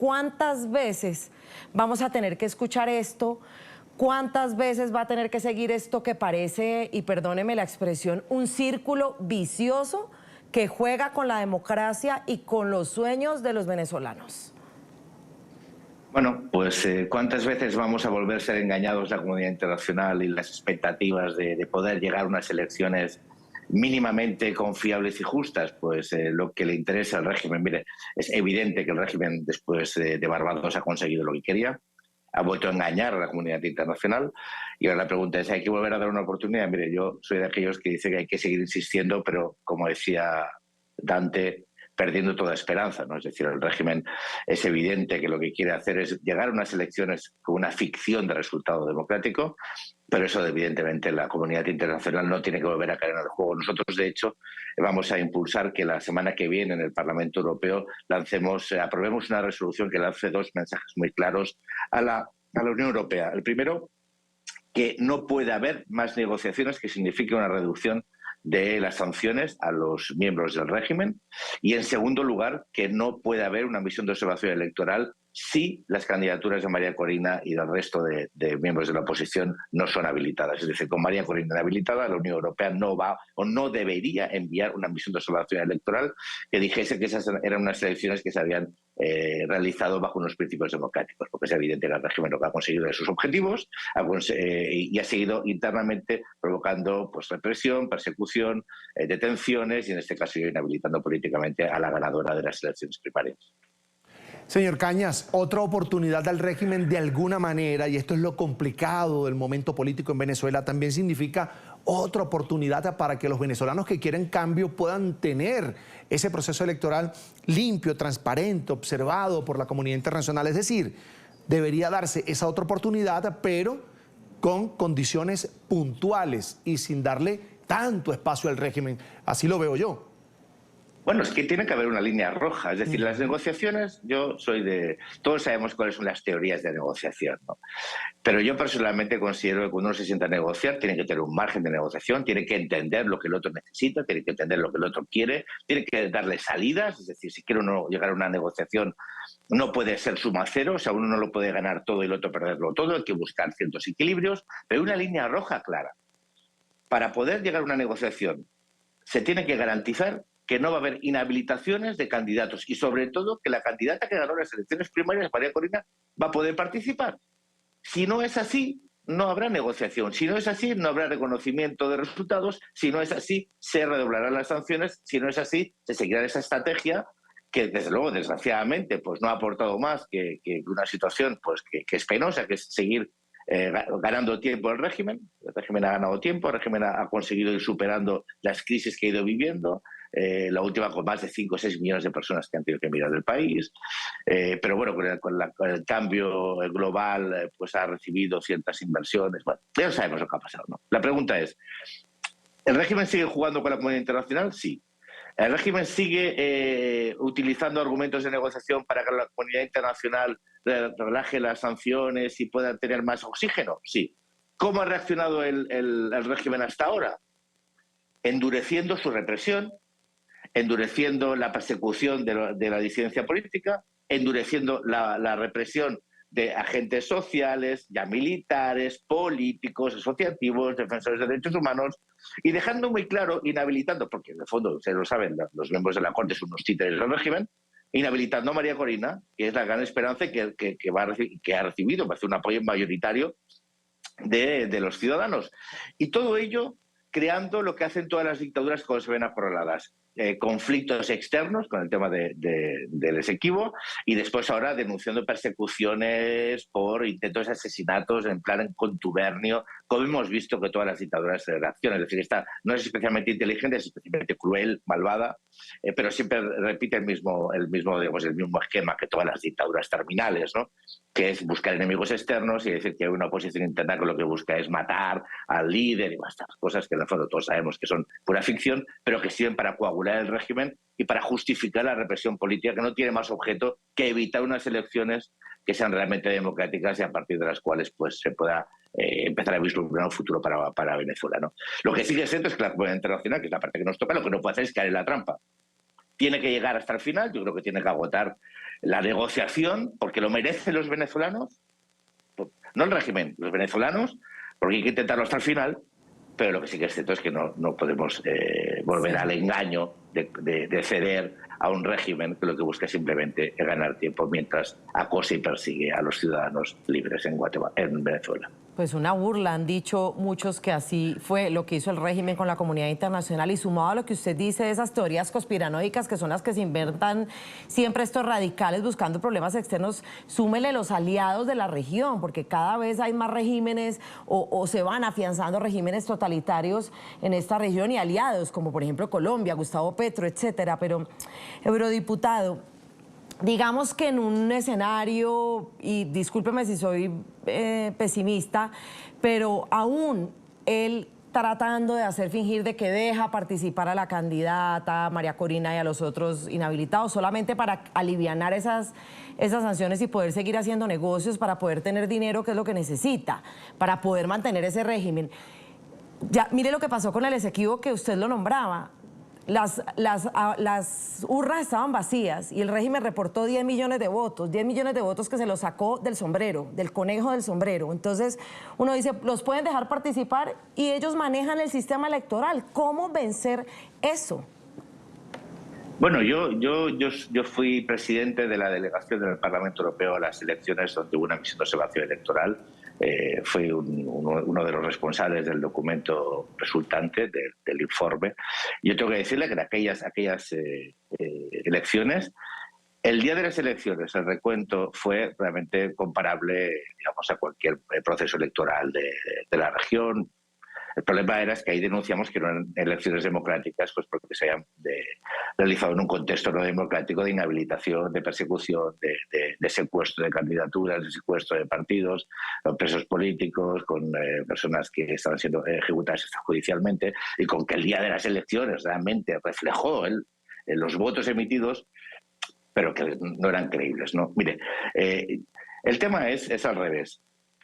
¿Cuántas veces vamos a tener que escuchar esto? ¿Cuántas veces va a tener que seguir esto que parece, y perdóneme la expresión, un círculo vicioso que juega con la democracia y con los sueños de los venezolanos? Bueno, pues ¿cuántas veces vamos a volver a ser engañados la comunidad internacional y las expectativas de poder llegar a unas elecciones mínimamente confiables y justas? Pues lo que le interesa al régimen, mire, es evidente que el régimen después de Barbados ha conseguido lo que quería, ha vuelto a engañar a la comunidad internacional y ahora la pregunta es, ¿hay que volver a dar una oportunidad? Mire, yo soy de aquellos que dicen que hay que seguir insistiendo, pero como decía Dante, perdiendo toda esperanza, ¿no? Es decir, el régimen es evidente que lo que quiere hacer es llegar a unas elecciones con una ficción de resultado democrático, pero eso evidentemente la comunidad internacional no tiene que volver a caer en el juego. Nosotros, de hecho, vamos a impulsar que la semana que viene en el Parlamento Europeo aprobemos una resolución que lance dos mensajes muy claros a la Unión Europea. El primero, que no puede haber más negociaciones que signifique una reducción de las sanciones a los miembros del régimen, y en segundo lugar que no puede haber una misión de observación electoral si las candidaturas de María Corina y del resto de miembros de la oposición no son habilitadas. Es decir, con María Corina inhabilitada, la Unión Europea no va o no debería enviar una misión de observación electoral que dijese que esas eran unas elecciones que se habían realizado bajo unos principios democráticos, porque es evidente que el régimen lo que ha conseguido de sus objetivos y ha seguido internamente provocando pues represión, persecución, detenciones y en este caso inhabilitando políticamente a la ganadora de las elecciones primarias. Señor Cañas, otra oportunidad al régimen de alguna manera, y esto es lo complicado del momento político en Venezuela, también significa otra oportunidad para que los venezolanos que quieren cambio puedan tener ese proceso electoral limpio, transparente, observado por la comunidad internacional. Es decir, debería darse esa otra oportunidad, pero con condiciones puntuales y sin darle tanto espacio al régimen. Así lo veo yo. Bueno, es que tiene que haber una línea roja. Es decir, las negociaciones, todos sabemos cuáles son las teorías de negociación, ¿no? Pero yo personalmente considero que cuando uno se sienta a negociar, tiene que tener un margen de negociación, tiene que entender lo que el otro necesita, tiene que entender lo que el otro quiere, tiene que darle salidas. Es decir, si quiere uno llegar a una negociación, no puede ser suma cero, o sea, uno no lo puede ganar todo y el otro perderlo todo, hay que buscar ciertos equilibrios, pero una línea roja clara. Para poder llegar a una negociación, se tiene que garantizar que no va a haber inhabilitaciones de candidatos y sobre todo que la candidata que ganó las elecciones primarias, María Corina, va a poder participar. Si no es así, no habrá negociación. Si no es así, no habrá reconocimiento de resultados. Si no es así, se redoblarán las sanciones. Si no es así, se seguirá esa estrategia que, desde luego, desgraciadamente, pues no ha aportado más que una situación pues, que es penosa, que es seguir ganando tiempo el régimen. El régimen ha ganado tiempo, el régimen ha conseguido ir superando las crisis que ha ido viviendo. La última con más de 5 o 6 millones de personas que han tenido que emigrar del país. Pero bueno, con el cambio global pues ha recibido ciertas inversiones. Bueno, ya sabemos lo que ha pasado, ¿no? La pregunta es, ¿el régimen sigue jugando con la comunidad internacional? Sí. ¿El régimen sigue utilizando argumentos de negociación para que la comunidad internacional relaje las sanciones y pueda tener más oxígeno? Sí. ¿Cómo ha reaccionado el régimen hasta ahora? Endureciendo su represión, endureciendo la persecución de la disidencia política, endureciendo la represión de agentes sociales, ya militares, políticos, asociativos, defensores de derechos humanos, y dejando muy claro, inhabilitando, porque en el fondo, ustedes lo saben, los miembros de la Corte son unos títeres del régimen, inhabilitando a María Corina, que es la gran esperanza que ha recibido, parece un apoyo mayoritario de los ciudadanos. Y todo ello creando lo que hacen todas las dictaduras cuando se ven acorraladas. Conflictos externos con el tema del Esequibo y después ahora denunciando persecuciones por intentos de asesinatos en plan en contubernio, como hemos visto que todas las dictaduras reaccionan. Es decir, esta no es especialmente inteligente, es especialmente cruel, malvada, pero siempre repite el mismo esquema que todas las dictaduras terminales, ¿no? Que es buscar enemigos externos y decir que hay una oposición interna que lo que busca es matar al líder y bastantes cosas que en el fondo todos sabemos que son pura ficción, pero que sirven para coagular el régimen y para justificar la represión política, que no tiene más objeto que evitar unas elecciones que sean realmente democráticas y a partir de las cuales pues se pueda empezar a vislumbrar un futuro para Venezuela, ¿no? Lo que sí que es cierto es que la comunidad internacional, que es la parte que nos toca, lo que no puede hacer es caer en la trampa. Tiene que llegar hasta el final, yo creo que tiene que agotar la negociación, porque lo merecen los venezolanos, no el régimen, los venezolanos, porque hay que intentarlo hasta el final, pero lo que sí que es cierto es que no podemos volver al engaño de ceder a un régimen que lo que busca simplemente es ganar tiempo mientras acosa y persigue a los ciudadanos libres en Venezuela. Pues una burla, han dicho muchos que así fue lo que hizo el régimen con la comunidad internacional, y sumado a lo que usted dice de esas teorías conspiranoicas que son las que se inventan siempre estos radicales buscando problemas externos, súmele los aliados de la región, porque cada vez hay más regímenes o se van afianzando regímenes totalitarios en esta región y aliados, como por ejemplo Colombia, Gustavo Petro, etcétera. Pero, eurodiputado, digamos que en un escenario, y discúlpeme si soy pesimista, pero aún él tratando de hacer fingir de que deja participar a la candidata María Corina y a los otros inhabilitados solamente para alivianar esas sanciones y poder seguir haciendo negocios, para poder tener dinero, que es lo que necesita, para poder mantener ese régimen. Ya, mire lo que pasó con el Esequibo, que usted lo nombraba. Las urnas estaban vacías y el régimen reportó 10 millones de votos, 10 millones de votos que se los sacó del sombrero, del conejo del sombrero. Entonces uno dice, los pueden dejar participar y ellos manejan el sistema electoral. ¿Cómo vencer eso? Bueno, yo fui presidente de la delegación del Parlamento Europeo a las elecciones donde hubo una misión de observación electoral. Fui uno de los responsables del documento resultante del informe. Yo tengo que decirle que en aquellas elecciones, el día de las elecciones, el recuento fue realmente comparable, digamos, a cualquier proceso electoral de la región. El problema era que ahí denunciamos que no eran elecciones democráticas, pues porque se habían realizado en un contexto no democrático de inhabilitación, de persecución, de secuestro de candidaturas, de secuestro de partidos, con presos políticos, con personas que estaban siendo ejecutadas extrajudicialmente, y con que el día de las elecciones realmente reflejó los votos emitidos, pero que no eran creíbles, ¿no? Mire, el tema es al revés.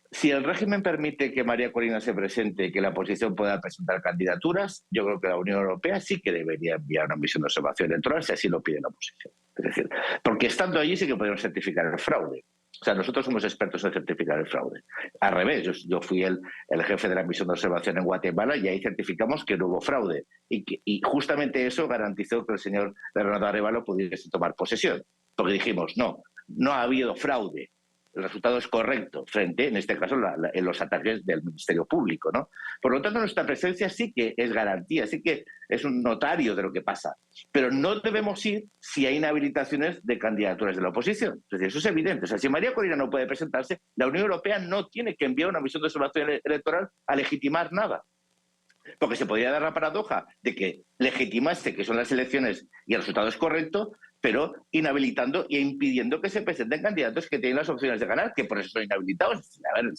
Si el régimen permite que María Corina se presente y que la oposición pueda presentar candidaturas, yo creo que la Unión Europea sí que debería enviar una misión de observación electoral si así lo pide la oposición. Es decir, porque estando allí sí que podemos certificar el fraude. O sea, nosotros somos expertos en certificar el fraude. Al revés, yo fui el jefe de la misión de observación en Guatemala y ahí certificamos que no hubo fraude. Y justamente eso garantizó que el señor Bernardo Arévalo pudiese tomar posesión. Porque dijimos, no ha habido fraude. El resultado es correcto frente, en este caso, en los ataques del Ministerio Público, ¿no? Por lo tanto, nuestra presencia sí que es garantía, sí que es un notario de lo que pasa. Pero no debemos ir si hay inhabilitaciones de candidaturas de la oposición. Es decir, eso es evidente. O sea, si María Corina no puede presentarse, la Unión Europea no tiene que enviar una misión de observación electoral a legitimar nada. Porque se podría dar la paradoja de que legitimase que son las elecciones y el resultado es correcto, pero inhabilitando e impidiendo que se presenten candidatos que tienen las opciones de ganar, que por eso son inhabilitados. A ver,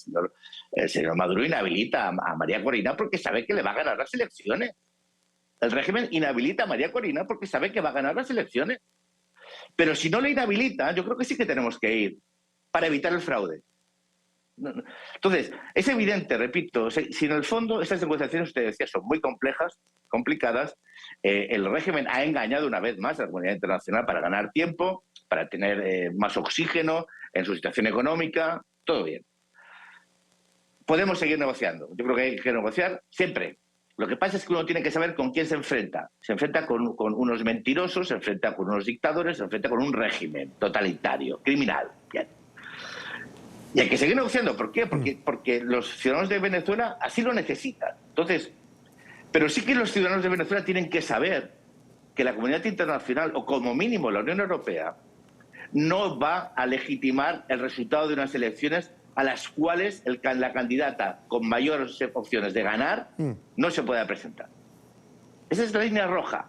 el señor Maduro inhabilita a María Corina porque sabe que le va a ganar las elecciones. El régimen inhabilita a María Corina porque sabe que va a ganar las elecciones. Pero si no le inhabilita, yo creo que sí que tenemos que ir para evitar el fraude. Entonces, es evidente, repito, si en el fondo estas negociaciones, usted decía, son muy complejas, complicadas, el régimen ha engañado una vez más a la comunidad internacional para ganar tiempo, para tener más oxígeno en su situación económica, todo bien. Podemos seguir negociando, yo creo que hay que negociar siempre. Lo que pasa es que uno tiene que saber con quién se enfrenta. Se enfrenta con unos mentirosos, se enfrenta con unos dictadores, se enfrenta con un régimen totalitario, criminal. Bien. Y hay que seguir negociando. ¿Por qué? Porque los ciudadanos de Venezuela así lo necesitan. Entonces, pero sí que los ciudadanos de Venezuela tienen que saber que la comunidad internacional, o como mínimo la Unión Europea, no va a legitimar el resultado de unas elecciones a las cuales la candidata con mayores opciones de ganar no se pueda presentar. Esa es la línea roja.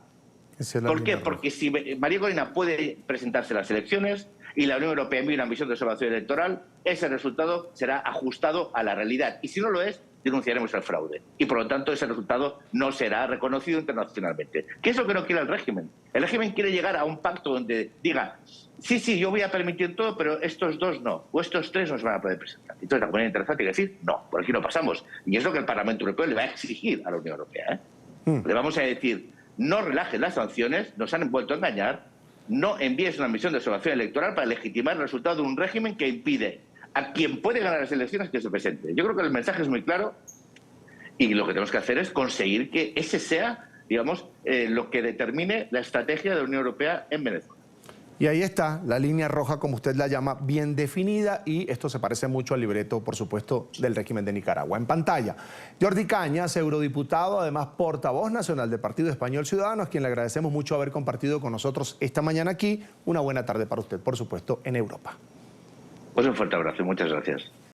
¿Por qué? Porque si María Corina puede presentarse a las elecciones y la Unión Europea envía una misión de observación electoral, ese resultado será ajustado a la realidad. Y si no lo es, denunciaremos el fraude. Y por lo tanto ese resultado no será reconocido internacionalmente. ¿Qué es lo que no quiere el régimen? El régimen quiere llegar a un pacto donde diga, sí, yo voy a permitir todo, pero estos dos no, o estos tres no se van a poder presentar. Entonces la comunidad internacional tiene que decir, no, por aquí no pasamos. Y es lo que el Parlamento Europeo le va a exigir a la Unión Europea. Le vamos a decir, no relajen las sanciones, nos han vuelto a engañar, no envíes una misión de observación electoral para legitimar el resultado de un régimen que impide a quien puede ganar las elecciones que se presente. Yo creo que el mensaje es muy claro y lo que tenemos que hacer es conseguir que ese sea, digamos, lo que determine la estrategia de la Unión Europea en Venezuela. Y ahí está, la línea roja, como usted la llama, bien definida, y esto se parece mucho al libreto, por supuesto, del régimen de Nicaragua. En pantalla, Jordi Cañas, eurodiputado, además portavoz nacional del Partido Español Ciudadanos, a quien le agradecemos mucho haber compartido con nosotros esta mañana aquí. Una buena tarde para usted, por supuesto, en Europa. Pues un fuerte abrazo y muchas gracias.